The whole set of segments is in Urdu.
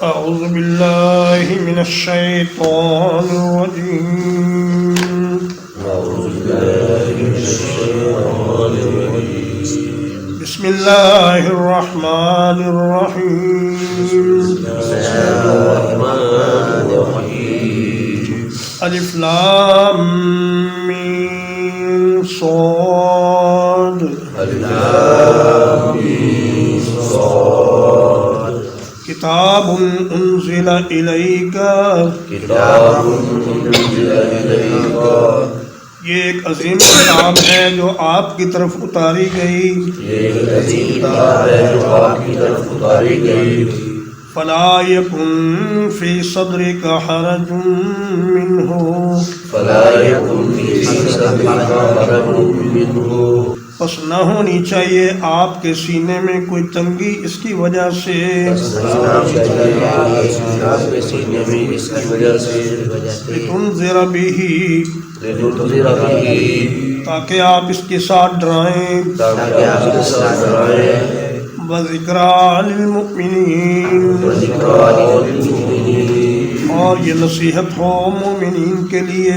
أعوذ بالله من الشيطان الرجيم. بسم الله الرحمن الرحيم. الف لام میم صاد. کتاب انزل الیک. یہ ایک عظیم کتاب ہے جو آپ کی طرف اتاری گئی. فلا یکن فی صدرک حرج منہ. پس نہ ہونی چاہیے آپ کے سینے میں کوئی تنگی اس کی وجہ سے. لتنذر بہ، تاکہ آپ اس کے ساتھ ڈرائیں. وذکریٰ للمؤمنین، اور یہ نصیحت ہو مومنین کے لیے.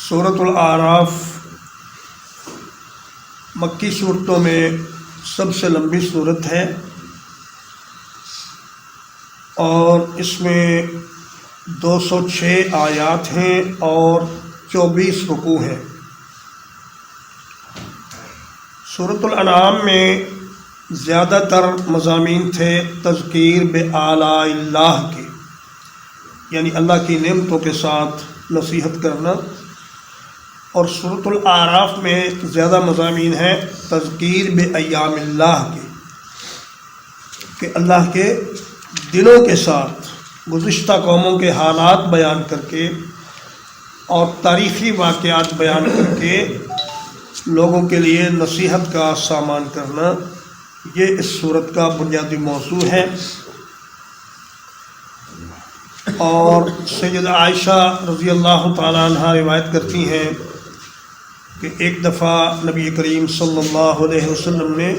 سورۃ الاعراف مکی صورتوں میں سب سے لمبی صورت ہے اور اس میں 206 آیات ہیں اور 24 رکوع ہیں. سورۃ الانعام میں زیادہ تر مضامین تھے تذکیر بآلاء اللہ کے، یعنی اللہ کی نعمتوں کے ساتھ نصیحت کرنا، اور سورۃ الاعراف میں زیادہ مضامین ہیں تذکیر بایام اللہ کے، کہ اللہ کے دنوں کے ساتھ گزشتہ قوموں کے حالات بیان کر کے اور تاریخی واقعات بیان کر کے لوگوں کے لیے نصیحت کا سامان کرنا. یہ اس صورت کا بنیادی موضوع ہے. اور سیدہ عائشہ رضی اللہ تعالیٰ عنہ روایت کرتی ہیں کہ ایک دفعہ نبی کریم صلی اللہ علیہ وسلم نے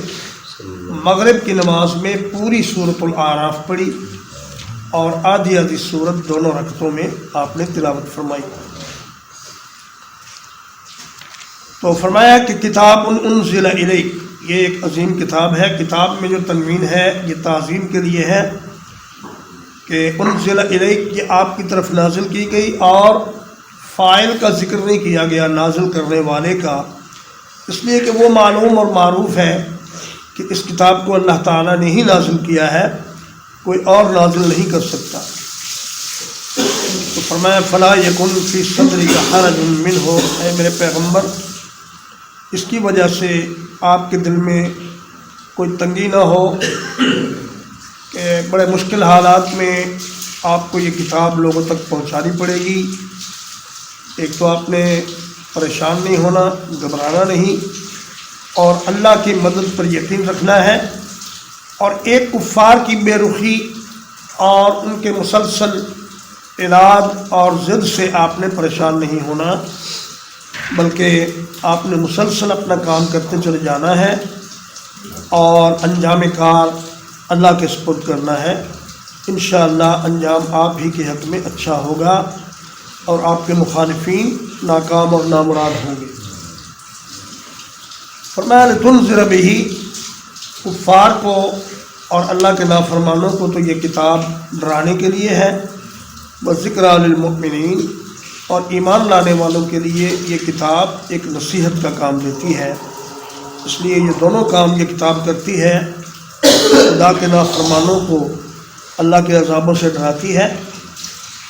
مغرب کی نماز میں پوری سورۃ الاعراف پڑھی اور آدھی آدھی سورت دونوں رکعتوں میں آپ نے تلاوت فرمائی. تو فرمایا کہ کتاب انزل الیک، یہ ایک عظیم کتاب ہے. کتاب میں جو تنوین ہے یہ تعظیم کے لیے ہے کہ انزل الیک، یہ آپ کی طرف نازل کی گئی، اور فاعل کا ذکر نہیں کیا گیا نازل کرنے والے کا، اس لیے کہ وہ معلوم اور معروف ہے کہ اس کتاب کو اللہ تعالیٰ نے ہی نازل کیا ہے، کوئی اور نازل نہیں کر سکتا. تو فرمایا فلا یکن فی صدرک حرج منہ، اے میرے پیغمبر اس کی وجہ سے آپ کے دل میں کوئی تنگی نہ ہو کہ بڑے مشکل حالات میں آپ کو یہ کتاب لوگوں تک پہنچانی پڑے گی. ایک تو آپ نے پریشان نہیں ہونا، گھبرانا نہیں، اور اللہ کی مدد پر یقین رکھنا ہے، اور ایک کفار کی بے رخی اور ان کے مسلسل عناد اور ضد سے آپ نے پریشان نہیں ہونا، بلکہ آپ نے مسلسل اپنا کام کرتے چلے جانا ہے اور انجام کار اللہ کے سپرد کرنا ہے. انشاءاللہ انجام آپ ہی کے حق میں اچھا ہوگا اور آپ کے مخالفین ناکام اور نامراد ہوں گے. فرمایا لتنذر بہ، کفار کو اور اللہ کے نافرمانوں کو تو یہ کتاب ڈرانے کے لیے ہے، وذکریٰ للمؤمنین، اور ایمان لانے والوں کے لیے یہ کتاب ایک نصیحت کا کام دیتی ہے. اس لیے یہ دونوں کام یہ کتاب کرتی ہے، خدا کے نافرمانوں کو اللہ کے عذابوں سے ڈراتی ہے،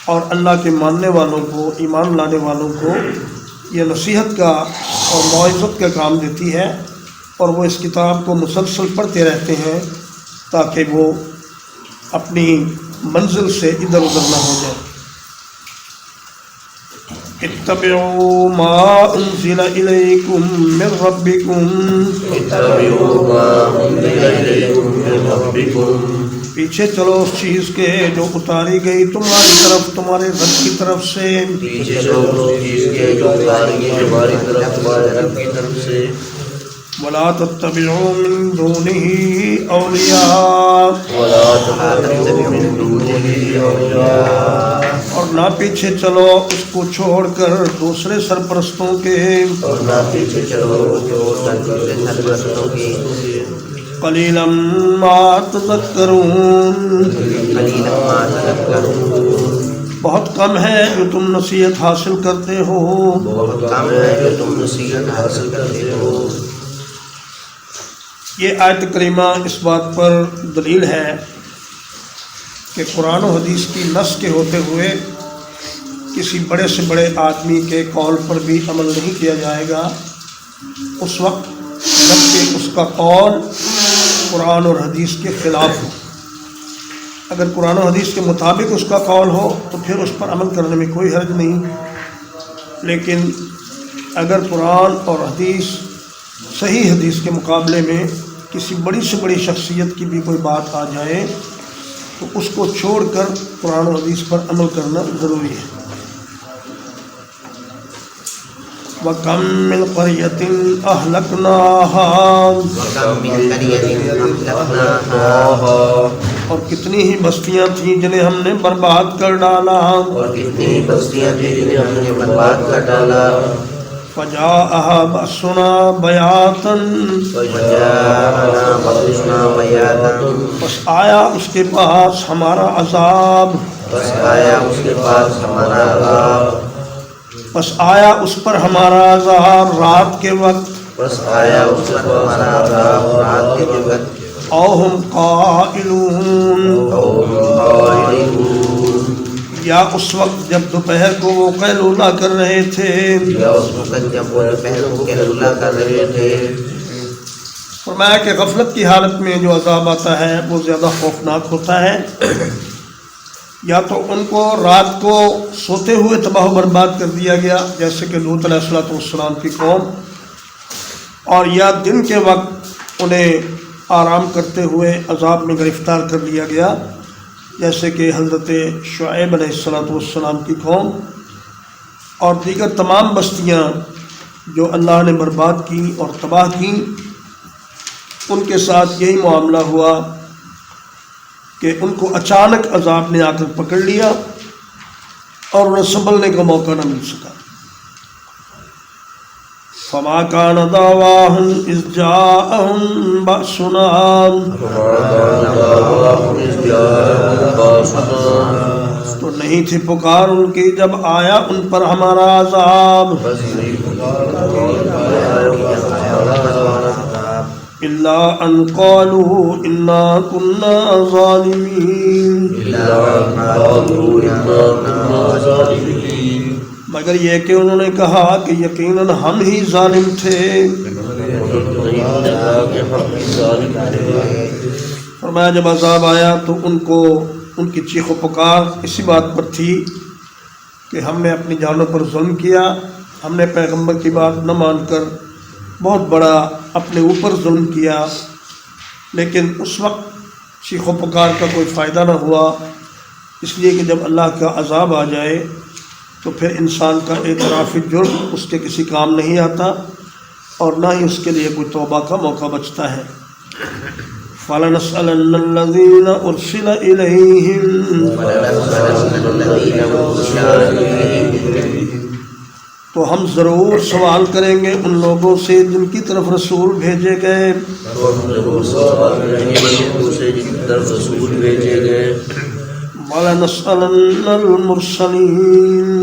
اور اللہ کے ماننے والوں کو، ایمان لانے والوں کو یہ نصیحت کا اور موعظت کا کام دیتی ہے، اور وہ اس کتاب کو مسلسل پڑھتے رہتے ہیں تاکہ وہ اپنی منزل سے ادھر ادھر نہ ہو جائے. اتبعوا ما انزل الیکم من ربکم، پیچھے چلو اس چیز کے جو اتاری گئی تمہاری طرف تمہارے رب کی طرف سے. ولا تتبعوا من دونه اولیاء اور نہ پیچھے چلو اس کو چھوڑ کر دوسرے سرپرستوں کے قلیلا ما تذکرون بہت کم ہے جو تم نصیحت حاصل کرتے ہو یہ آیت کریمہ اس بات پر دلیل ہے کہ قرآن و حدیث کی نص کے ہوتے ہوئے کسی بڑے سے بڑے آدمی کے قول پر بھی عمل نہیں کیا جائے گا اس وقت جب کہ اس کا قول قرآن اور حدیث کے خلاف ہو۔ اگر قرآن و حدیث کے مطابق اس کا قول ہو تو پھر اس پر عمل کرنے میں کوئی حرج نہیں، لیکن اگر قرآن اور حدیث صحیح حدیث کے مقابلے میں کسی بڑی سے بڑی شخصیت کی بھی کوئی بات آ جائے تو اس کو چھوڑ کر قرآن و حدیث پر عمل کرنا ضروری ہے۔ وَكَمْ مِنْ قَرْيَةٍ أَهْلَكْنَاهَا اور کتنی ہی بستیاں تھیں جنہیں ہم نے برباد کر ڈالا، فَجَاءَهَا بَأْسُنَا بَيَاتًا بس آیا اس کے پاس ہمارا عذاب، بس آیا اس پر ہمارا عذاب رات کے وقت، او ہم قائلون یا اس وقت جب دوپہر کو وہ قیلولہ کر رہے تھے۔ فرمایا کہ غفلت کی حالت میں جو عذاب آتا ہے وہ زیادہ خوفناک ہوتا ہے، یا تو ان کو رات کو سوتے ہوئے تباہ و برباد کر دیا گیا جیسے کہ لوط علیہ السلام کی قوم، اور یا دن کے وقت انہیں آرام کرتے ہوئے عذاب میں گرفتار کر لیا گیا جیسے کہ حضرت شعیب علیہ السلام کی قوم، اور دیگر تمام بستیاں جو اللہ نے برباد کی اور تباہ کی ان کے ساتھ یہی معاملہ ہوا کہ ان کو اچانک عذاب نے آ کر پکڑ لیا اور انہیں سنبھلنے کا موقع نہ مل سکا۔ فما كان دعواهم إذ جاءهم بأسنا تو نہیں تھی پکار ان کی جب آیا ان پر ہمارا عذاب، إلا أن قالوا إنا كنا ظالمين مگر یہ کہ انہوں نے کہا کہ یقیناً ہم ہی ظالم تھے۔ فرمایا جب عذاب آیا تو ان کی چیخ و پکار اسی بات پر تھی کہ ہم نے اپنی جانوں پر ظلم کیا، ہم نے پیغمبر کی بات نہ مان کر بہت بڑا اپنے اوپر ظلم کیا، لیکن اس وقت چیخ و پکار کا کوئی فائدہ نہ ہوا، اس لیے کہ جب اللہ کا عذاب آ جائے تو پھر انسان کا اعتراف جرم اس کے کسی کام نہیں آتا اور نہ ہی اس کے لیے کوئی توبہ کا موقع بچتا ہے۔ فَلَنَسْأَلَنَّ الَّذِينَ أُرْسِلَ إِلَيْهِمْ تو ہم ضرور سوال کریں گے ان لوگوں سے جن کی طرف رسول بھیجے گئے، وَلَنَسْأَلَنَّ الْمُرْسَلِينَ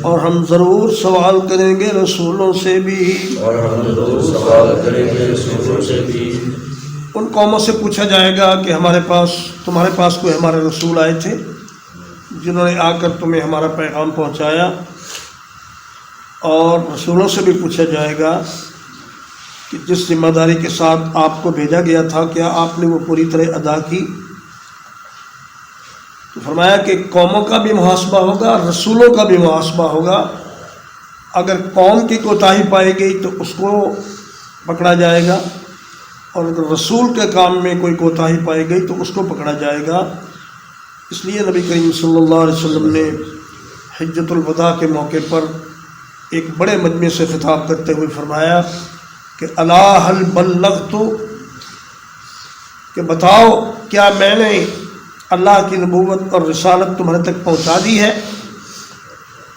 اور ہم ضرور سوال کریں گے رسولوں سے بھی۔ ان قوموں سے پوچھا جائے گا کہ تمہارے پاس کوئی ہمارے رسول آئے تھے جنہوں نے آ کر تمہیں ہمارا پیغام پہنچایا، اور رسولوں سے بھی پوچھا جائے گا کہ جس ذمہ داری کے ساتھ آپ کو بھیجا گیا تھا کیا آپ نے وہ پوری طرح ادا کی؟ تو فرمایا کہ قوموں کا بھی محاسبہ ہوگا، رسولوں کا بھی محاسبہ ہوگا۔ اگر قوم کی کوتاہی پائی گئی تو اس کو پکڑا جائے گا، اور اگر رسول کے کام میں کوئی کوتاہی پائی گئی تو اس کو پکڑا جائے گا۔ اس لیے نبی کریم صلی اللہ علیہ وسلم نے حجۃ الوداع کے موقع پر ایک بڑے مجمع سے خطاب کرتے ہوئے فرمایا کہ الا هل بلغت، کہ بتاؤ کیا میں نے اللہ کی نبوت اور رسالت تمہارے تک پہنچا دی ہے؟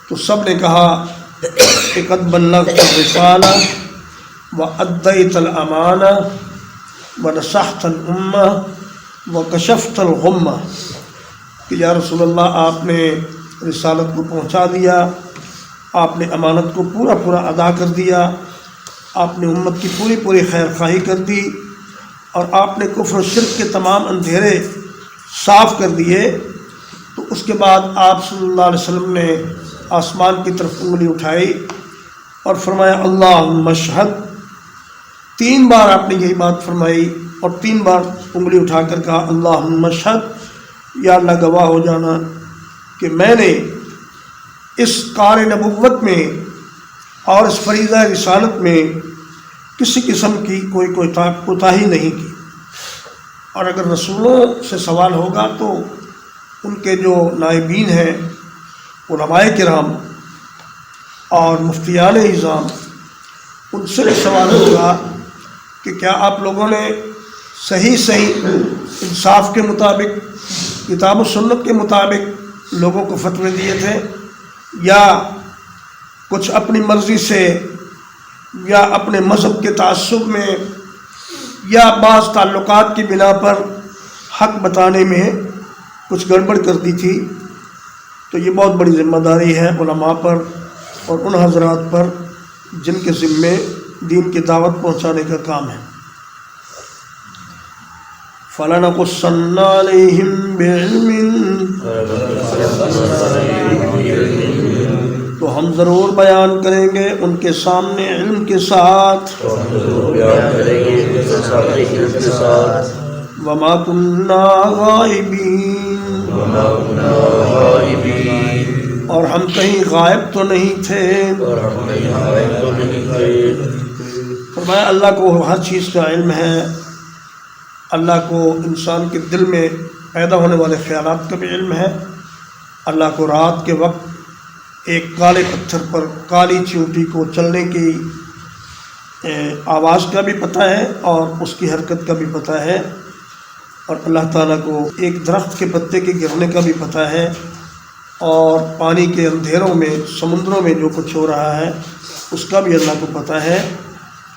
تو سب نے کہا کہ قد بلغت الرسالہ وأديت الأمانة ونصحت الأمة وكشفت الغمة، کہ یا رسول اللہ آپ نے رسالت کو پہنچا دیا، آپ نے امانت کو پورا پورا ادا کر دیا، آپ نے امت کی پوری پوری خیر خواہی کر دی، اور آپ نے کفر و شرک کے تمام اندھیرے صاف کر دیے۔ تو اس کے بعد آپ صلی اللہ علیہ وسلم نے آسمان کی طرف انگلی اٹھائی اور فرمایا اللہم اشہد۔ 3 بار آپ نے یہی بات فرمائی اور 3 بار انگلی اٹھا کر کہا اللہم اشہد، یا اللہ گواہ ہو جانا کہ میں نے اس کار نبوت میں اور اس فریضہ رسالت میں کسی قسم کی کوئی کوتاہی نہیں کی۔ اور اگر رسولوں سے سوال ہوگا تو ان کے جو نائبین ہیں علماء کرام اور مفتیان اعظام، ان سے سوال ہوگا کہ کیا آپ لوگوں نے صحیح انصاف کے مطابق، کتاب و سنت کے مطابق لوگوں کو فتوے دیے تھے، یا کچھ اپنی مرضی سے یا اپنے مذہب کے تعصب میں یا بعض تعلقات کی بنا پر حق بتانے میں کچھ گڑبڑ کر دی تھی؟ تو یہ بہت بڑی ذمہ داری ہے علماء پر اور ان حضرات پر جن کے ذمے دین کی دعوت پہنچانے کا کام ہے۔ فَلَنَقُصَّنَّ عَلَيْهِمْ بِعِلْمٍ، تو ہم ضرور بیان کریں گے ان کے سامنے علم کے ساتھ، وَمَا كُنَّا غَائِبِينَ، اور ہم کہیں غائب تو نہیں تھے۔ فرمایا اللہ کو ہر چیز کا علم ہے، اللہ کو انسان کے دل میں پیدا ہونے والے خیالات کا بھی علم ہے، اللہ کو رات کے وقت ایک کالے پتھر پر کالی چیونٹی کو چلنے کی آواز کا بھی پتہ ہے اور اس کی حرکت کا بھی پتہ ہے، اور اللہ تعالیٰ کو ایک درخت کے پتے کے گرنے کا بھی پتہ ہے، اور پانی کے اندھیروں میں سمندروں میں جو کچھ ہو رہا ہے اس کا بھی اللہ کو پتہ ہے۔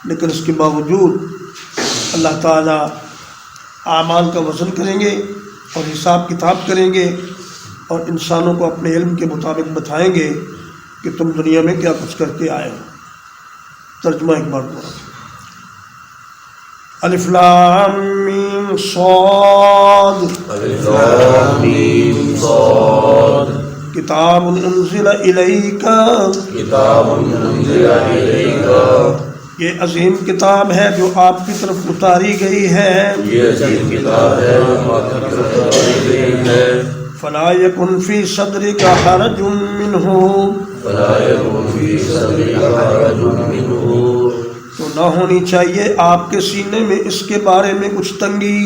لیکن اس کے باوجود اللہ تعالیٰ اعمال کا وزن کریں گے اور حساب کتاب کریں گے اور انسانوں کو اپنے علم کے مطابق بتائیں گے کہ تم دنیا میں کیا کچھ کر کے آئے ہو۔ ترجمہ ایک بار پڑھو۔ الف لام میم صاد، کتاب انزل الیک، یہ عظیم کتاب ہے جو آپ کی طرف اتاری گئی ہے۔ فلا یکن فی صدرک حرج منہ، تو نہ ہونی چاہیے آپ کے سینے میں اس کے بارے میں کچھ تنگی،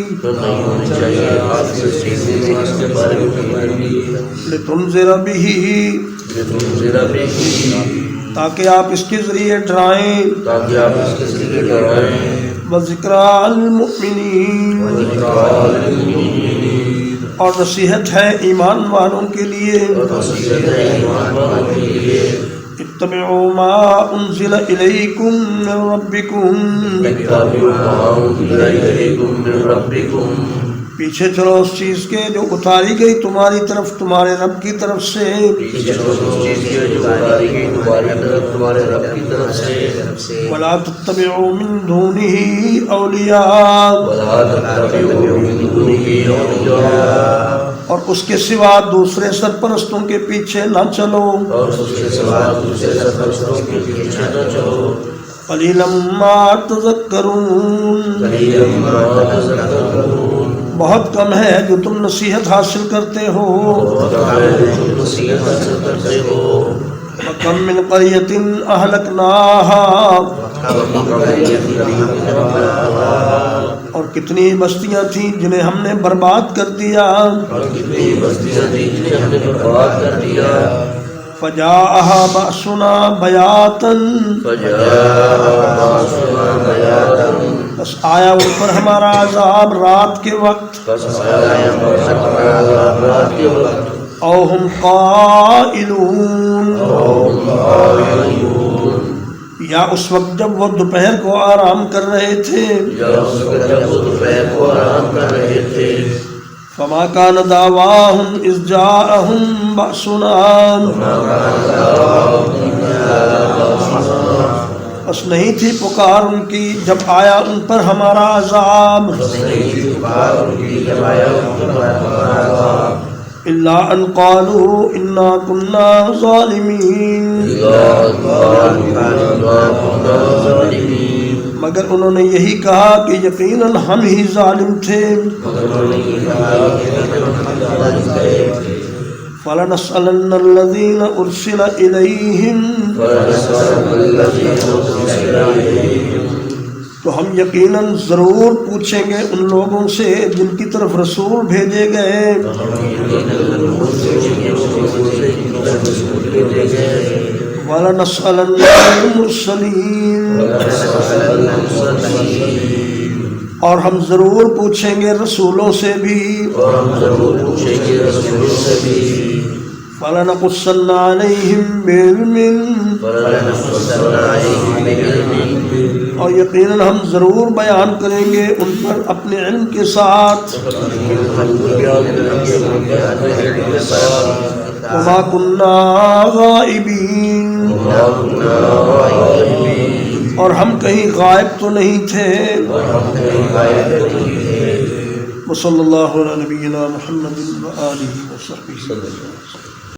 لتنذر بہ، تاکہ آپ اس کے ذریعے ڈرائیں، وذکریٰ للمؤمنین، اور نصیحت ہے ایمان والوں کے لیے۔ اتبعوا ما انزل الیکم من ربکم، پیچھے چلو اس چیز کے جو اتاری گئی تمہاری طرف تمہارے رب کی طرف سے، ولا تتبعوا من دونہ اولیاء، اور اس کے سوا دوسرے سرپرستوں کے پیچھے نہ چلو، قلیلا ما تذکرون، بہت کم ہے جو تم نصیحت حاصل کرتے ہو۔ وَكَم مِّن قَرْيَةٍ أَهْلَكْنَاهَا، اور کتنی بستیاں تھیں جنہیں ہم نے برباد کر دیا۔ فجاءها بأسنا بياتا بس آیا ان پر ہمارا عذاب رات کے وقت او ہم قائلون یا اس وقت جب وہ دوپہر کو آرام کر رہے تھے فما كان دعواهم إذ جاءهم بأسنا بس نہیں تھی پکار ان کی جب آیا ان پر ہمارا عذاب إلا أن قالوا إنا كنا ظالمين مگر انہوں نے یہی کہا کہ یقیناً ہم ہی ظالم تھے فَلَنَسْأَلَنَّ الَّذِينَ أُرْسِلَ إِلَيْهِمْ تو ہم یقیناً ضرور پوچھیں گے ان لوگوں سے جن کی طرف رسول بھیجے گئے وَلَنَسْأَلَنَّ الْمُرْسَلِينَ اور ہم ضرور پوچھیں گے رسولوں سے بھی فَلَنَقُصَّنَّ عَلَيْهِمْ بِعِلْمٍ اور یقیناً ہم ضرور بیان کریں گے ان پر اپنے علم کے ساتھ وَمَا كُنَّا غَائِبِينَ اور ہم کہیں غائب تو نہیں تھے وصلی اللہ علی نبینا محمد وآلہ وصحبہ